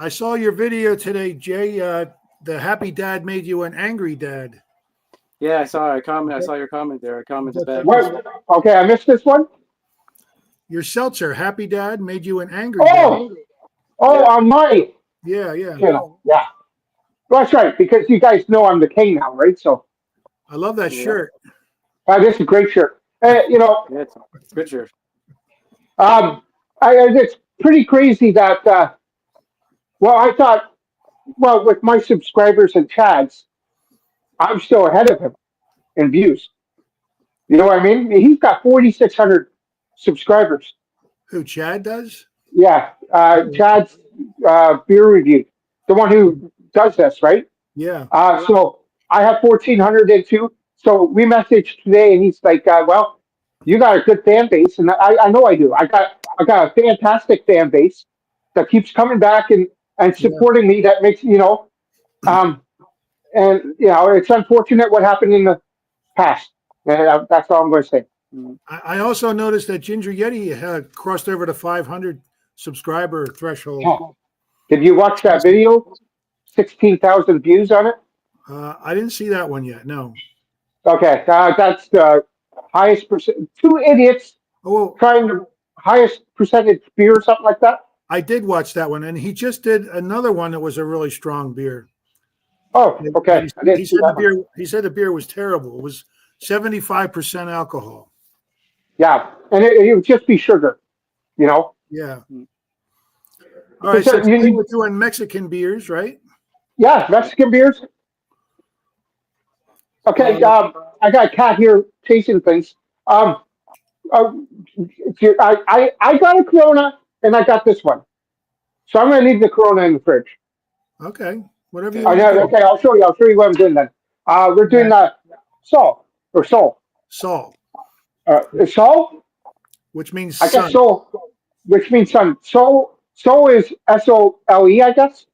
I saw your video today, Jay. The happy dad made you an angry dad. Yeah, I saw a comment. I saw your comment there. I commented back. What? Okay, I missed this one. Your seltzer, happy dad, made you an angry dad. Oh, on my Yeah. channel. Yeah. Well, that's right, because you guys know I'm the king now, right? So I love that shirt. this is a great shirt. Yeah, it's a good shirt. It's pretty crazy that. I thought, with my subscribers and Chad's, I'm still ahead of him in views. You know what I mean? He's got 4,600 subscribers. Who, Chad does? Yeah, Chad's beer review, the one who does this, right? Yeah. So I have 1,400 in too. So we messaged today, and he's like, "Well, you got a good fan base, and I know I do. I got a fantastic fan base that keeps coming back and supporting me. That makes and it's unfortunate what happened in the past. That's all I'm going to say." I also noticed that Ginger Yeti had crossed over the 500 subscriber threshold. Oh. Did you watch that video? 16,000 views on it. I didn't see that one yet. No. Okay, that's the highest percent. Two idiots trying the highest percentage beer or something like that. I did watch that one, and he just did another one that was a really strong beer. Oh, okay. He said the beer was terrible. It was 75% alcohol. Yeah, and it would just be sugar, Yeah. All right, so today we're doing Mexican beers, right? Yeah, Mexican beers. Okay, I got a cat here tasting things. I got a Corona, and I got this one. So I'm going to leave the Corona in the fridge. Okay, whatever you want. Okay, I'll show you. I'll show you what I'm doing then. We're doing Sol. Sol. Sol? Which means I sun. guess Sol, which means sun. Sol is SOLE, I guess.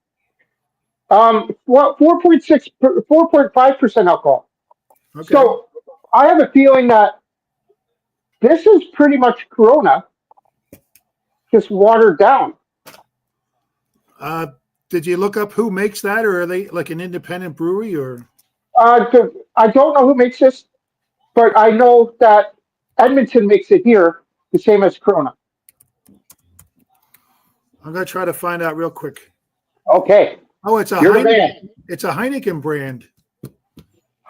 4.5% alcohol. Okay. So I have a feeling that this is pretty much Corona, just watered down. Did you look up who makes that, or are they like an independent brewery, or? I don't know who makes this, but I know that Edmonton makes it here, the same as Corona. I'm gonna try to find out real quick. Okay. Oh, it's a Heineken. It's a Heineken brand.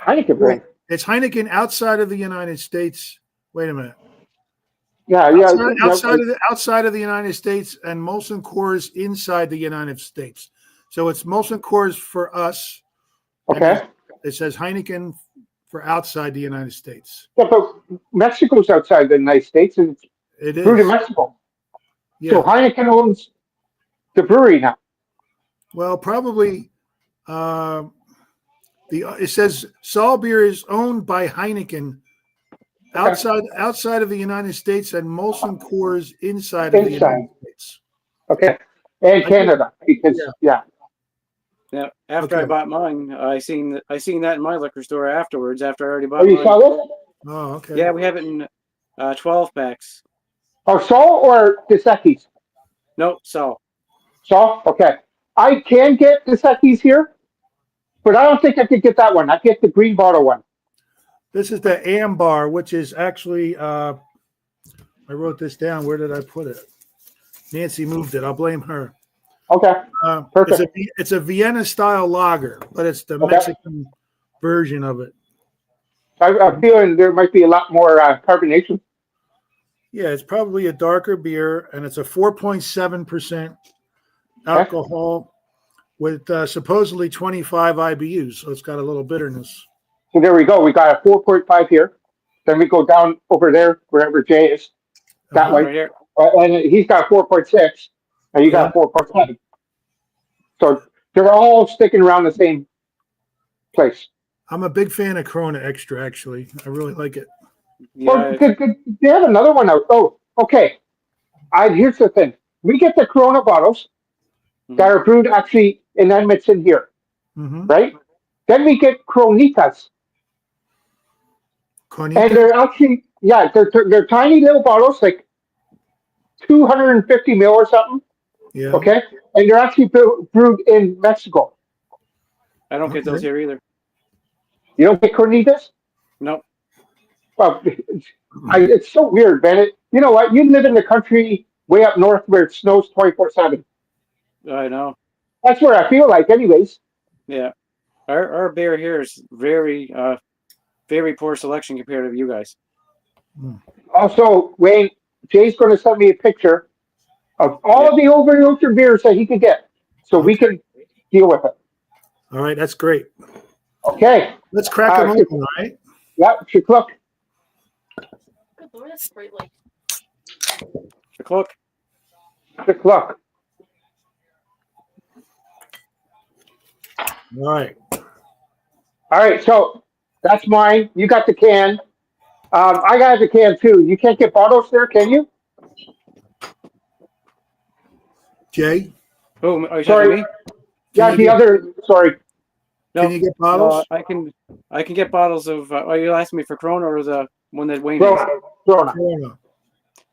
Heineken brand. It's Heineken outside of the United States. Wait a minute. Outside of the United States, and Molson Coors inside the United States. So it's Molson Coors for us. Okay. It says Heineken for outside the United States. Yeah, but Mexico's outside the United States, and it is brewed in Mexico. Yeah. So Heineken owns the brewery now. Well, probably. It says Sol beer is owned by Heineken outside of the United States, and Molson Coors inside of the United States. Okay, and Canada, because Yeah. After I bought mine, I seen that in my liquor store afterwards. After I already bought mine. You saw this? Oh, okay. Yeah, we have it in 12 packs. Oh, Sol or Dos Equis? No, Sol. Sol? Okay. I can get Dos Equis here, but I don't think I could get that one. I get the green bottle one. This is the Ambar, which is actually, I wrote this down. Where did I put it? Nancy moved it. I'll blame her. Okay. Perfect. It's a Vienna-style lager, but it's the Mexican version of it. I'm feeling there might be a lot more carbonation. Yeah, it's probably a darker beer, and it's a 4.7% alcohol with supposedly 25 IBUs, so it's got a little bitterness. So there we go. We got a 4.5 here. Then we go down over there, wherever Jay is, that way. Right here. And he's got 4.6, and you got 4.7. So they're all sticking around the same place. I'm a big fan of Corona Extra, actually. I really like it. Yeah. Well, they have another one out. Oh, okay. Here's the thing. We get the Corona bottles that are brewed actually in Edmonton here, right? Then we get Coronitas. And they're actually, they're tiny little bottles, like 250 mil or something. Yeah. Okay. and they're actually brewed in Mexico. I don't get those Okay. here either. You don't get Coronitas? Nope. Well, it's so weird, man. You know what? You live in the country way up north where it snows 24/7. I know. That's where I feel like, anyways. Yeah. Our beer here is very poor selection compared to you guys. Also, Wayne, Jay's going to send me a picture of all the over the ocean beers that he could get, so we can deal with it. All right, that's great. Okay. Let's crack them open, all right? Yeah, look. Good Lord, that's a bright light. Look. Look. All right. All right, so that's mine. You got the can. I got the can too. You can't get bottles there, can you? Jay, Oh, are you Sorry. talking to me? Yeah, the other. Sorry. No, can you get bottles? I can get bottles of. Are you asking me for Corona or the one that Wayne has? Corona. Corona.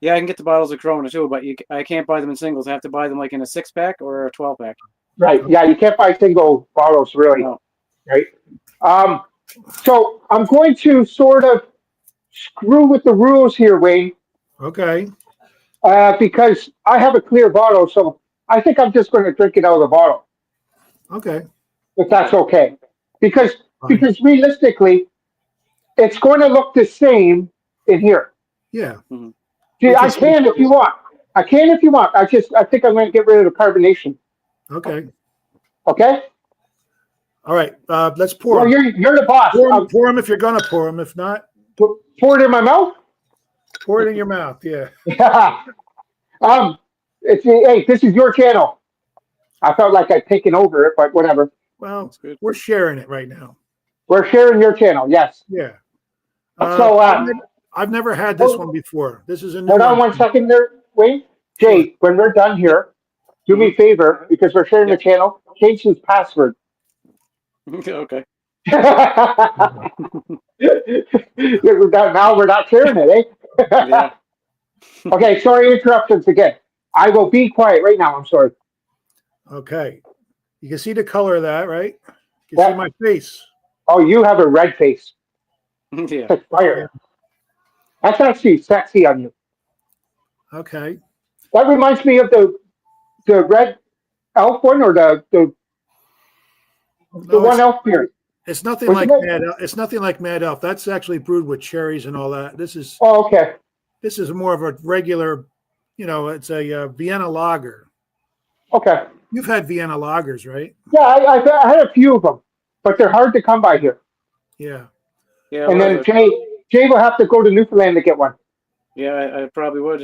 Yeah, I can get the bottles of Corona too, but I can't buy them in singles. I have to buy them like in a 6-pack or a 12-pack. Right. Yeah, you can't buy single bottles, really. No. Right. So I'm going to sort of screw with the rules here, Wayne, Okay. because I have a clear bottle, so I think I'm just going to drink it out of the bottle, Okay. if that's okay. Because Fine. because realistically, it's going to look the same in here. Yeah. See, We I can can if you want. I can if you want. I think I'm going to get rid of the carbonation. Okay. Okay. All right. Let's pour Well, 'em. you're the boss. Pour them if you're gonna pour them. If not, Pour it in my mouth. pour it in your mouth. Yeah. Hey, this is your channel. I felt like I'd taken over it, but whatever. Well, That's good. we're sharing it right now. We're sharing your channel. Yes. Yeah. So, I've never had this one before. This is a new hold on one. 1 second there, Wayne. Jay, when we're done here, do me a favor because we're sharing the channel. Change his password. Okay. Now we're not sharing it, eh? Yeah. Okay, sorry, interruptions again. I will be quiet right now. I'm sorry. Okay. You can see the color of that, right? You can Yeah. see my face. Oh, you have a red face. Yeah. It's fire. That's actually sexy on you. Okay. That reminds me of the red elf one or the No, one elf beer. it's nothing What's like the name? Mad Elf. It's nothing like Mad Elf. That's actually brewed with cherries and all that. This is Oh, okay. more of a regular, it's a Vienna lager. Okay. You've had Vienna lagers, right? Yeah, I had a few of them, but they're hard to come by here. Yeah. Yeah. And well, then Jay will have to go to Newfoundland to get one. yeah, I probably would.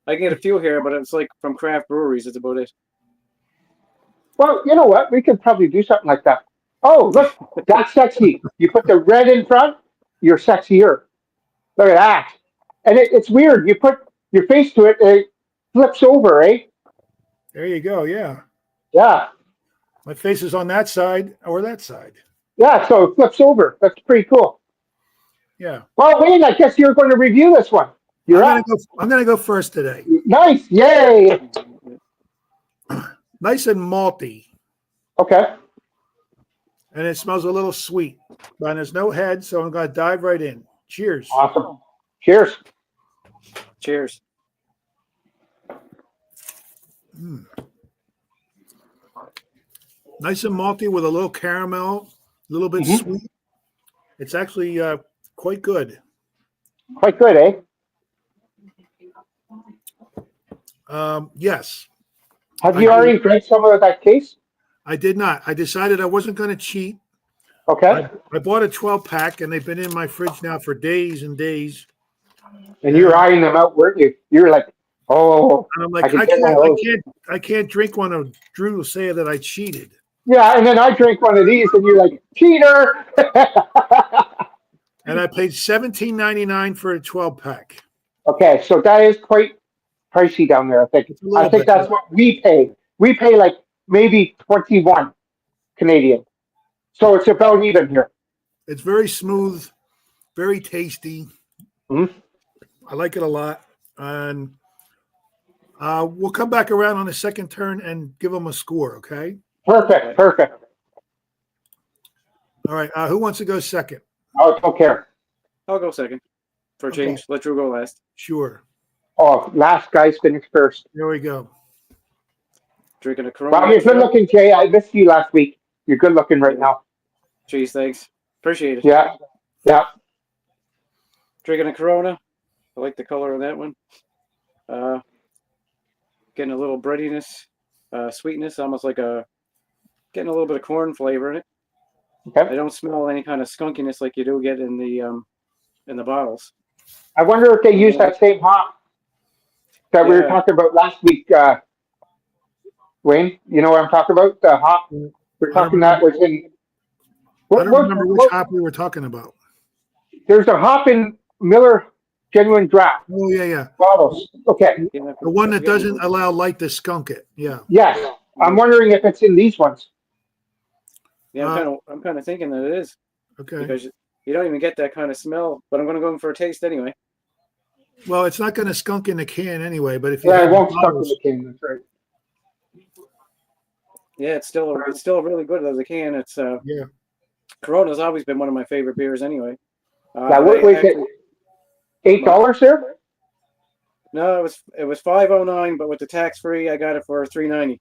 I can get a few here, but it's like from craft breweries. That's about it. Well, you know what? We could probably do something like that. Oh, look, that's sexy. You put the red in front, you're sexier. Look at that. And it's weird. You put your face to it, it flips over, eh? There you go. Yeah. Yeah. My face is on that side or that side. Yeah, so it flips over. That's pretty cool. Yeah. Well, Wayne, I guess you're going to review this one. You're up. I'm gonna go first today. Nice. Yay. Nice and malty, Okay. and it smells a little sweet. But there's no head, so I'm gonna dive right in. Cheers. Awesome. Cheers. Cheers. Nice and malty with a little caramel, a little bit sweet. It's actually quite good. Quite good, eh? Yes, Have you already drank some of that case? I did not. I decided I wasn't going to cheat. Okay. I bought a 12-pack, and they've been in my fridge now for days and days. And you were eyeing them out, weren't you? You were like, oh, And I'm like, I can't drink one of Drew will say that I cheated. yeah. And then I drink one of these, and you're like, cheater. And I paid $17.99 for a 12-pack. Okay, so that is quite pricey down there. I think. It's a little I think bit. that's what we pay. We pay like maybe 21 Canadian. So it's about even here. It's very smooth, very tasty. Mhm. I like it a lot. And We'll come back around on the second turn and give them a score, okay? Perfect. Perfect. All right. Who wants to go second? I don't care. I'll go second for a Okay. change. Let Drew go last. Sure. Oh, last guy's finished first. There we go. Drinking a Corona. Well, you're good Extra. looking, Jay. I missed you last week. You're good looking right now. Jeez, thanks. Appreciate it. Yeah. Yeah. Drinking a Corona. I like the color of that one. Getting a little breadiness, sweetness, almost like getting a little bit of corn flavor in it. I Okay. don't smell any kind of skunkiness like you do get in the bottles. I wonder if they use that same hop that we were talking about last week, Wayne. You know what I'm talking about? The hop. We're talking that was in. I don't remember which hop we were talking about. There's a hop in Miller Genuine Draft Oh, yeah. bottles. Okay. The one that doesn't allow light to skunk it. Yeah. Yes. I'm wondering if it's in these ones. Yeah, I'm kind of thinking that it is. Okay. Because you don't even get that kind of smell. But I'm going to go in for a taste anyway. Well, it's not going to skunk in the can anyway, but if you Yeah, have it won't the stuck in bottles, the can. That's right. Yeah, it's still really good as a can. It's yeah. Corona's always been one of my favorite beers anyway. Yeah, what was it? $8 there? No, it was $5.09, but with the tax free, I got it for $3.90.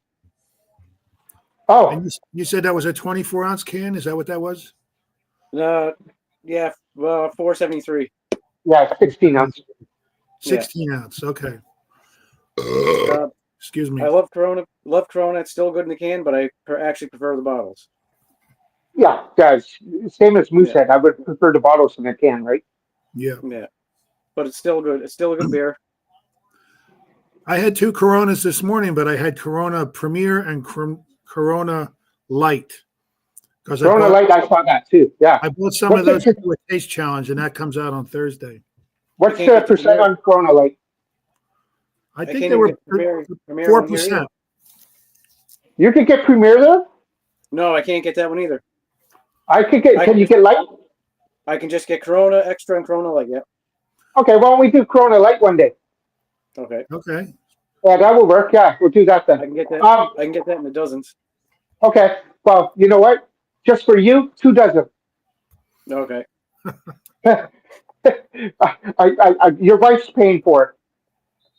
Oh, And you said that was a 24-ounce can? Is that what that was? No, yeah, well, $4.73. yeah, 16 ounce. 16 ounce. Okay. Excuse me. I love Corona. Love Corona. It's still good in the can, but I actually prefer the bottles. Yeah, guys. Same as Moose said. I would prefer the bottles in the can, right? Yeah. Yeah, but it's still good. It's still a good beer. I had 2 Coronas this morning, but I had Corona Premier and Corona Light. Because Corona Light, I saw that too. Yeah. I bought some of those for a taste challenge, and that comes out on Thursday. What's the percent on Corona Light? I think they were Premier 4%. You could get Premier there? No, I can't get that one either. I could get. Can you get Light? I can just get Corona Extra and Corona Light. Yeah. Okay, why don't we do Corona Light one day? Okay. Okay. Yeah, that will work. Yeah, we'll do that then. I can get that. I can get that in the dozens. Okay. Well, you know what? Just for you, 2 dozen. Okay. Your wife's paying for it.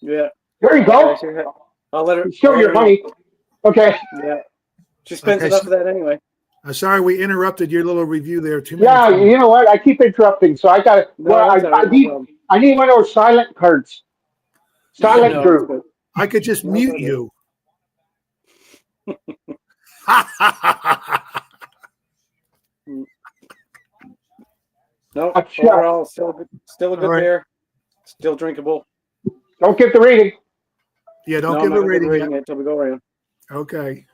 Yeah. There you go. I'll let her. Show your money. Okay. Yeah. She spends enough of that anyway. Sorry we interrupted your little review there. Yeah, you know what? I keep interrupting, so I got to. Well, I need one of those silent cards. Silent Drew. I could just mute you. No, overall, still a good beer. Still drinkable. Don't give the rating. Yeah, don't give a rating yet until we go around. Okay.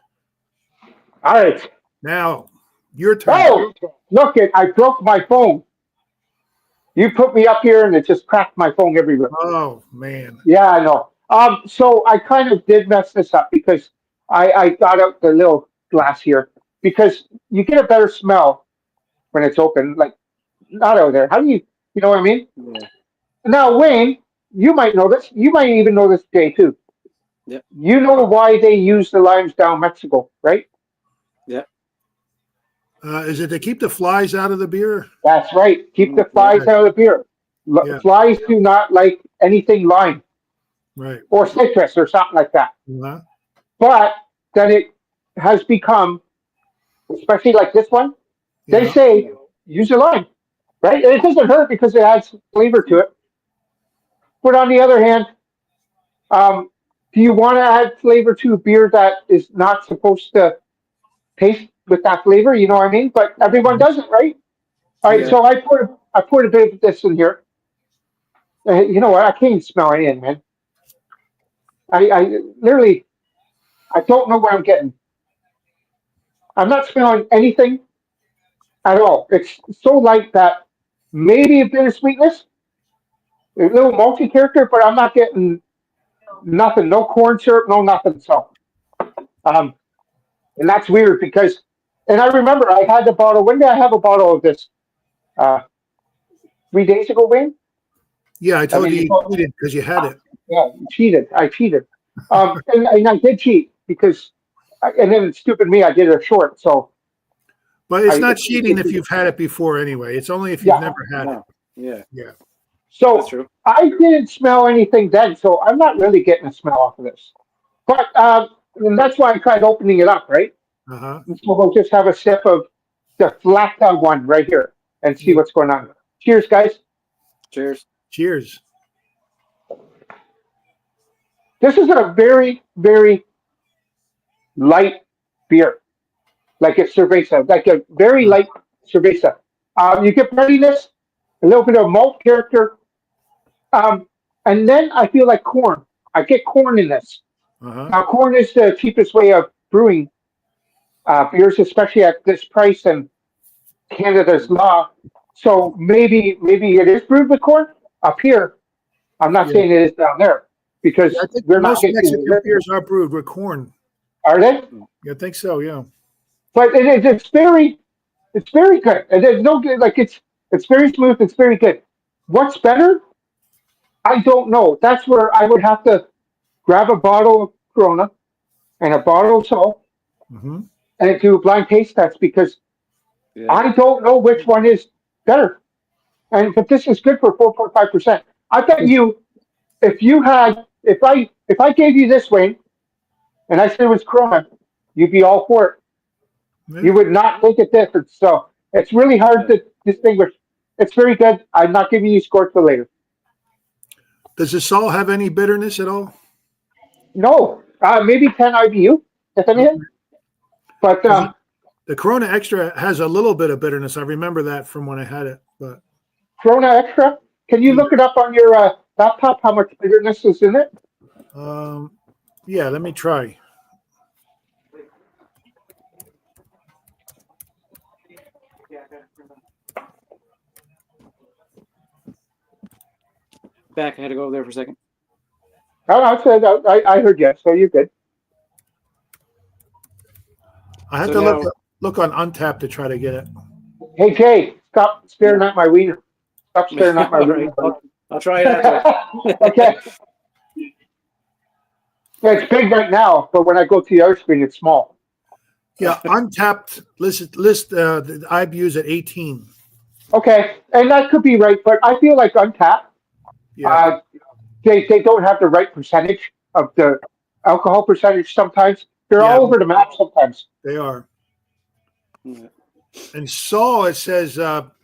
All right. Now, your turn. Oh, look it! I broke my phone. You put me up here, and it just cracked my phone everywhere. Oh man. Yeah, I know. So I kind of did mess this up because I got out the little glass here because you get a better smell when it's open, like not out there. How do you know what I mean? Yeah. Now, Wayne, you might know this. You might even know this, Jay, too. Yep. You know why they use the limes down Mexico, right? Yeah. Is it to keep the flies out of the beer? That's right. Keep the flies out of the beer. Flies do not like anything lime. Right. Or citrus or something like that. Uh-huh. But then it has become, especially like this one, they say use a lime, right? And it doesn't hurt because it adds flavor to it. But on the other hand, do you want to add flavor to a beer that is not supposed to taste with that flavor? You know what I mean? But everyone does it, right? All right, so I poured a bit of this in here. You know what? I can't even smell anything, man. I literally, I don't know what I'm getting. I'm not smelling anything at all. It's so light that maybe a bit of sweetness, a little malty character, but I'm not getting nothing. No corn syrup, no nothing. So, and that's weird because, and I remember I had the bottle. When did I have a bottle of this? 3 days ago, Wayne? Yeah, I told you cheated because you had it. Yeah, you cheated. I cheated. And I did cheat because, and then stupid me, I did a short. So, But it's not cheating if you've had it before anyway. It's only if you've yeah. never had it. No. Yeah, Yeah. So that's true. I didn't smell anything then. So I'm not really getting a smell off of this. But and that's why I tried opening it up, right? Uh-huh. And so we'll just have a sip of the flat tongue one right here and see Yeah. what's going on. Cheers, guys. Cheers. Cheers. This is a very, very light beer, like a cerveza, like a very light cerveza. You get breadiness, a little bit of malt character, and then I feel like corn. I get corn in this. Uh-huh. Now, corn is the cheapest way of brewing beers, especially at this price and Canada's law. So maybe it is brewed with corn up here. I'm not Yeah. saying it is down there because Yeah, I think we're not most getting Mexican it. beers are brewed with corn. Are they? Yeah, I think so, yeah. But it's very good. And there's no like it's very smooth. It's very good. What's better? I don't know. That's where I would have to grab a bottle of Corona and a bottle of salt Mm-hmm. and do a blind taste test because Yeah. I don't know which one is better. And but this is good for 4.5%. I bet you if I gave you this, Wayne, and I said it was Corona, you'd be all for it. You would not make a difference. So it's really hard to distinguish. It's very good. I'm not giving you scores for later. Does the salt have any bitterness at all? No, maybe 10 IBU, if anything. But The Corona Extra has a little bit of bitterness. I remember that from when I had it. But Corona Extra, can you look it up on your laptop how much bitterness is in it? yeah, let me try. Back. I had to go over there for a second. Oh, I heard you, so you're good. I have So to now- look on Untapped to try to get it. Hey, Jay, stop staring at my wiener. Stop staring at my All wiener. right. I'll try it out. Okay. Yeah, it's big right now, but when I go to the other screen, it's small. Yeah, Untapped list the IBUs at 18. Okay, and that could be right, but I feel like Untapped, Yeah, they don't have the right percentage of the alcohol percentage sometimes. They're Yeah. all over the map sometimes. they are. Yeah. And Saul, it says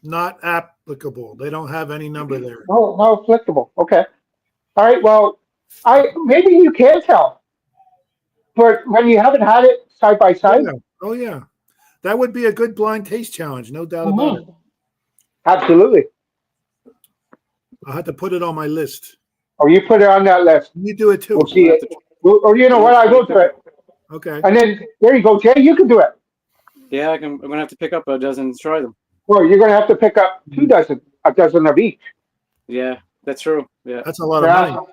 not applicable. They don't have any number there. No, applicable. Okay. All right, well, maybe you can tell, but when you haven't had it side by side, Yeah. Oh yeah, that would be a good blind taste challenge, no doubt about it. absolutely. I'll have to put it on my list. Or you put it on that list. You do it too. We'll see it. Or you know what? I will do it. Okay. And then there you go, Jay. You can do it. Yeah, I'm gonna have to pick up a dozen and try them. Well, you're going to have to pick up a dozen of each. Yeah, that's true. Yeah, That's a lot of money.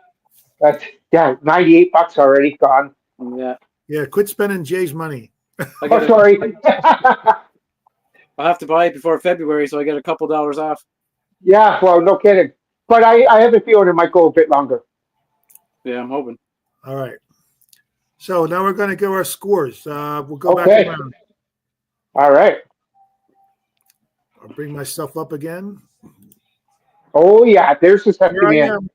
That's $98 already gone. yeah. Yeah, quit spending Jay's money. Oh, sorry. I'll have to buy it before February, so I get a couple dollars off. Yeah, well, no kidding. But I have a feeling it might go a bit longer. Yeah, I'm hoping. All right. So now we're going to give our scores. We'll go Okay. back around. All right. I'll bring my stuff up again. Oh yeah, there's the second Here I man. am.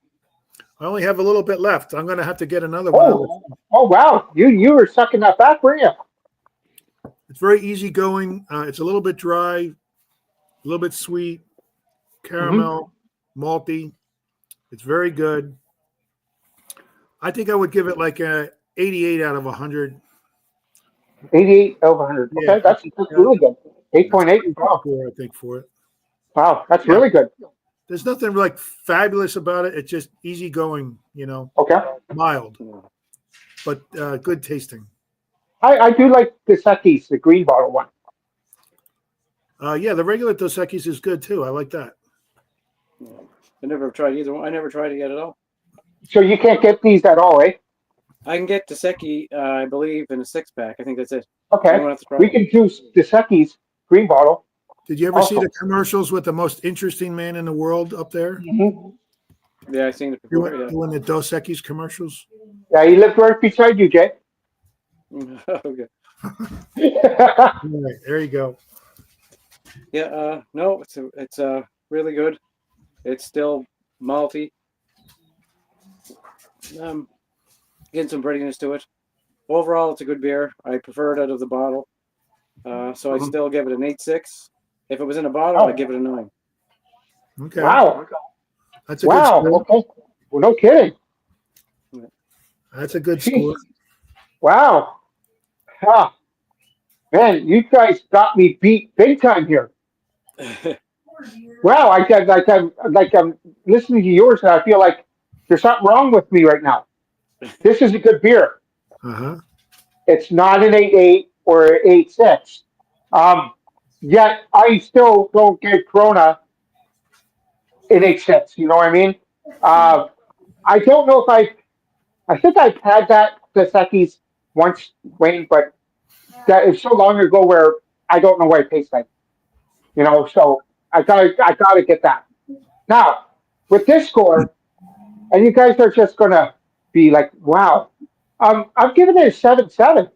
I only have a little bit left. I'm going to have to get another one. Oh wow, you were sucking that back, weren't you? It's very easy going. It's a little bit dry, a little bit sweet, caramel, malty. It's very good. I think I would give it like a 88 out of 100. 88 over 100. Okay, Yeah. that's really good. 8.8. Wow, I think for it. wow, that's really good. There's nothing like fabulous about it. It's just easy going, Okay, mild, but good tasting. I do like the Sekis, the green bottle one. Yeah, the regular Dos Equis is good too. I like that. I never tried either one. I never tried it yet at all. So you can't get these at all, eh? I can get Taseki, I believe, in a 6-pack. I think that's it. Okay, I won't have to try we it. can do the Sekis green bottle. Did you ever see Also- the commercials with the most interesting man in the world up there? Yeah, I seen it You before. went doing the Dos Equis commercials? Yeah, he lived right beside you, Jay. Yeah. Okay. All right, there you go. Yeah. No, it's really good. It's still malty. Getting some breadiness to it. Overall, it's a good beer. I prefer it out of the bottle. So I still give it an 8.6. If it was in a bottle, I'd give it a 9. Okay. Wow. That's a good Wow. score. Okay. Well, no kidding. That's a good Jeez. score. Wow. Ah, man, you guys got me beat big time here. Wow. I'm listening to yours, and I feel like there's something wrong with me right now. This is a good beer. Uh-huh. It's not an 8.8 or an 8.6. Yet I still don't get Corona in 8.6. You know what I mean? I don't know if I think I've had that the Secchi's once, Wayne, but that is so long ago where I don't know what it tastes like. You know, so I gotta get that. Now, with this score, and you guys are just gonna be like, wow. I'm giving it a 7.7.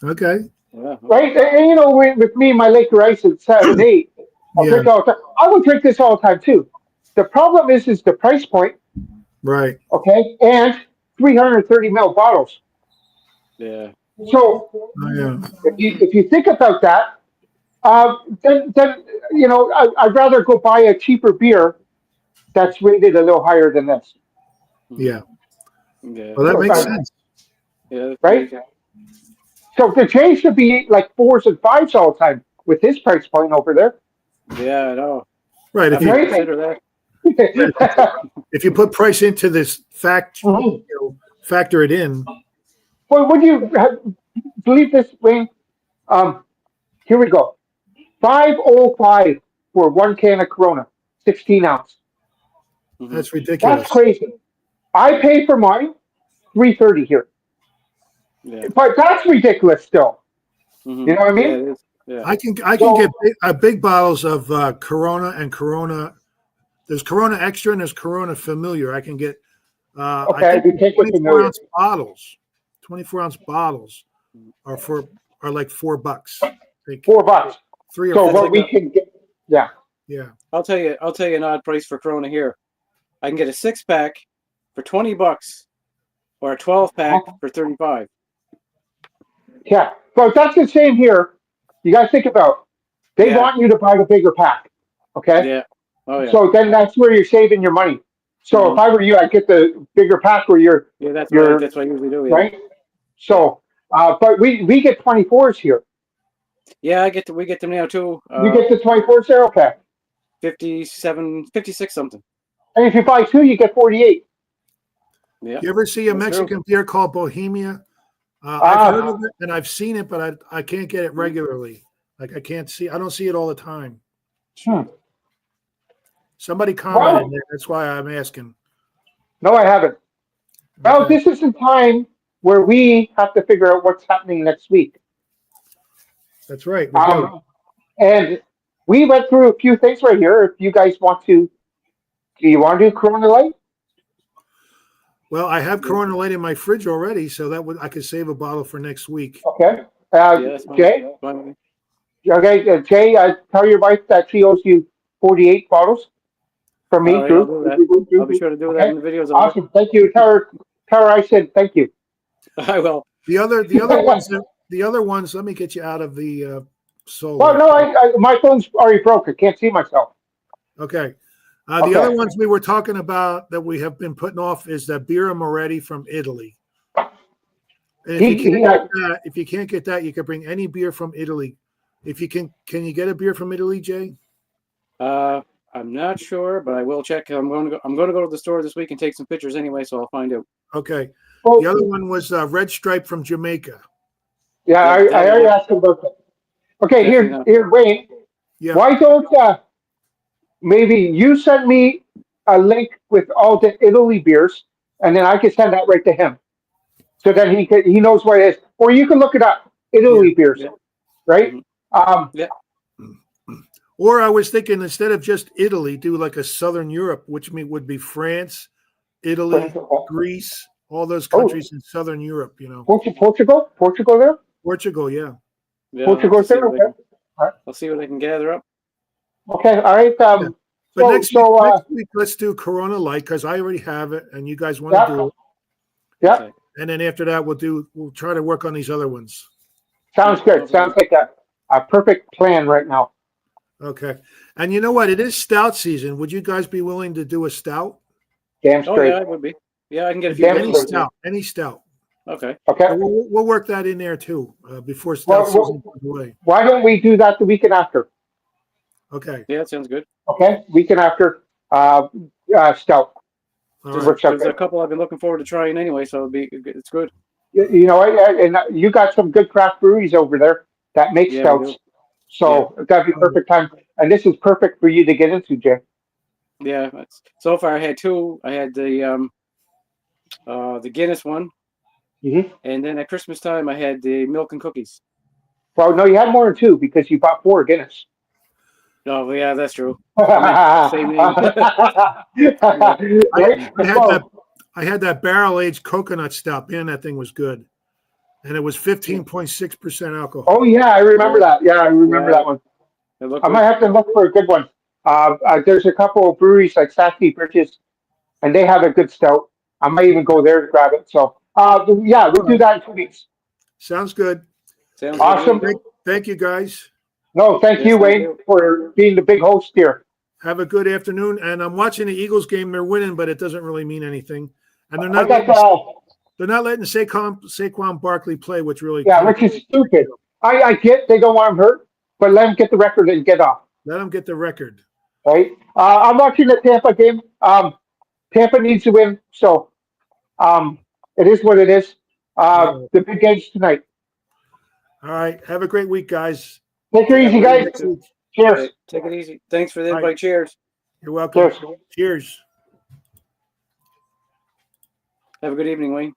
Okay. Yeah. Right? And, you know, with me, my Laker Ice is 7.8. I'll Yeah. drink all the time. I will drink this all the time too. The problem is the price point, Right. okay, and 330 ml bottles. Yeah. So Oh, yeah. if you think about that, then you know I'd rather go buy a cheaper beer that's rated a little higher than this, Yeah. Yeah. Well, that So, makes sense. Yeah. right? So the J should be like 4s and 5s all the time with his price point over there, Yeah, I know. Right. I If you might Right. consider that. if you put price into this Mhm. factor it in. Well, would you believe this, Wayne? Here we go. 505 for 1 can of Corona, 16 ounce. Mhm. That's That's ridiculous. crazy. I pay for mine 330 here, Yeah. but that's ridiculous still. You Mhm. know what I Yeah, mean? it is. Yeah. I can So get big bottles of Corona and Corona. There's Corona Extra and there's Corona Familiar. I can get. I okay, think you can't get 24 familiar. ounce bottles. 24 ounce bottles are like $4. Like $4. 3 or So That's 4. what like we can get, yeah. Yeah. I'll tell you an odd price for Corona here. I can get a 6-pack for $20 or a 12-pack for 35. Yeah, but that's the same here. You got to think about. They Yeah. want you to buy the bigger pack. Okay, Yeah. Oh yeah. so then that's where you're saving your money. So if Mhm. I were you, I'd get the bigger pack where Yeah, you're that's what I usually do, yeah. right. So, but we get 24s here. Yeah, we get them now too. You get the 24s there, okay. 57, 56 something. And if you buy two, you get 48. Yeah. You ever see a That's true. Mexican beer called Bohemia? I've heard Ah, of it and I've seen it, but I can't get it regularly. Like I don't see it all the time. hmm. Somebody commented Well, there. That's why I'm asking. no, I haven't. Well, Okay. this is the time where we have to figure out what's happening next week. That's right. We do. And we went through a few things right here. If you guys do you want to do Corona Light? Well, I have Corona Light in my fridge already, so I could save a bottle for next week. Okay. Yeah, that's fine. Jay? Fine with me. Okay, Jay, tell your wife that she owes you 48 bottles from All me, right, I'll Drew. do that. I'll be sure to do that Okay. when the video's over. Awesome. Thank you. Tell her I said thank you. I will. The other ones. Let me get you out of the solo. Well, no, my phone's already broke. I can't see myself. Okay. The Okay. other ones we were talking about that we have been putting off is the Birra Moretti from Italy. And if you can't get that, you can bring any beer from Italy. If you can you get a beer from Italy, Jay? I'm not sure, but I will check. I'm going to go to the store this week and take some pictures anyway, so I'll find out. Okay. Well, The other one was Red Stripe from Jamaica. yeah, I That already asked him about that. Okay, definitely not. here, Wayne. Yeah. Why don't maybe you send me a link with all the Italy beers, and then I can send that right to him. So then he knows what it is. Or you can look it up, Italy beers, Yeah. right? Mhm. Yeah. Or I was thinking instead of just Italy, do like a Southern Europe, which would be France, Italy, Greece, all those countries in Southern Europe. Portugal there. Portugal, yeah. Yeah, I'll have Portugal to see there. what I Okay. can. I'll see what I can gather up. Okay. All right. Yeah. But next So week, let's do Corona Light because I already have it, and you guys want to yeah, do it. yeah. Okay. And then after that, we'll try to work on these other ones. Sounds good. Sounds like a perfect plan right now. Okay. And you know what? It is stout season. Would you guys be willing to do a stout? Damn Oh straight. yeah, it would be. Yeah, I can get a few. Damn Any straight. stout. Any stout. Okay. Okay. So we'll work that in there too before stout season goes away. Why don't we do that the weekend after? Okay. Yeah, that sounds good. Okay. Weekend after. Stout. All There's, right. Works out a good. couple I've been looking forward to trying anyway, so it's good. You know, and you got some good craft breweries over there that make Yeah, we stouts. do. So that'd be perfect time. And this is perfect for you to get into, Jay. Yeah. So far, I had two. I had the Guinness one, Mm-hmm. and then at Christmas time, I had the milk and cookies. Well, no, you had more than two because you bought 4 Guinness. Oh, yeah, that's true. Same name. Right? I had that barrel aged coconut stout. Man, that thing was good. And it was 15.6% alcohol. Oh, yeah, I remember that. Yeah, I remember Yeah. that one. It looked I good. might have to look for a good one. There's a couple of breweries like Sassy Bridges, and they have a good stout. I might even go there to grab it. So, yeah, we'll do that in 2 weeks. Sounds good. Sounds Awesome. good. Thank you, guys. No, thank Yes, you, thank Wayne, you. for being the big host here. Have a good afternoon. And I'm watching the Eagles game. They're winning, but it doesn't really mean anything. And I got they're not letting Saquon Barkley play, which really which is stupid. I get they don't want him hurt, but let him get the record and get off. let him get the record. Right? I'm watching the Tampa game. Tampa needs to win, so it is what it is. The big game's tonight. All right. Have a great week, guys. Take it easy, guys. Cheers. Okay, take it easy. Thanks for the Bye. invite. Cheers. You're welcome. Cheers. Cheers. Have a good evening, Wayne.